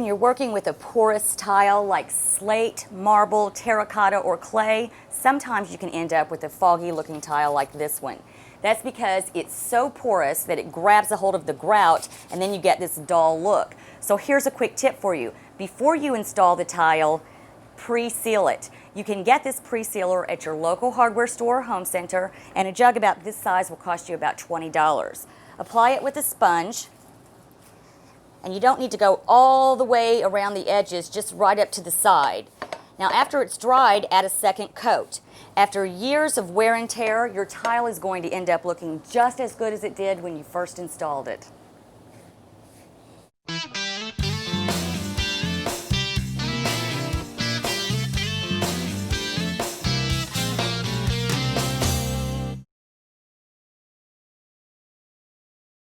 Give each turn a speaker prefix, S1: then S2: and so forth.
S1: you're working with a porous tile like slate, marble, terracotta, or clay, sometimes you can end up with a foggy looking tile like this one. That's because it's so porous that it grabs a hold of the grout and then you get this dull look. So here's a quick tip for you. Before you install the tile, pre-seal it. You can get this pre-sealer at your local hardware store or home center, and a jug about this size will cost you about $20. Apply it with a sponge, and you don't need to go all the way around the edges, just right up to the side. Now after it's dried, add a second coat. After years of wear and tear, your tile is going to end up looking just as good as it did when you first installed it.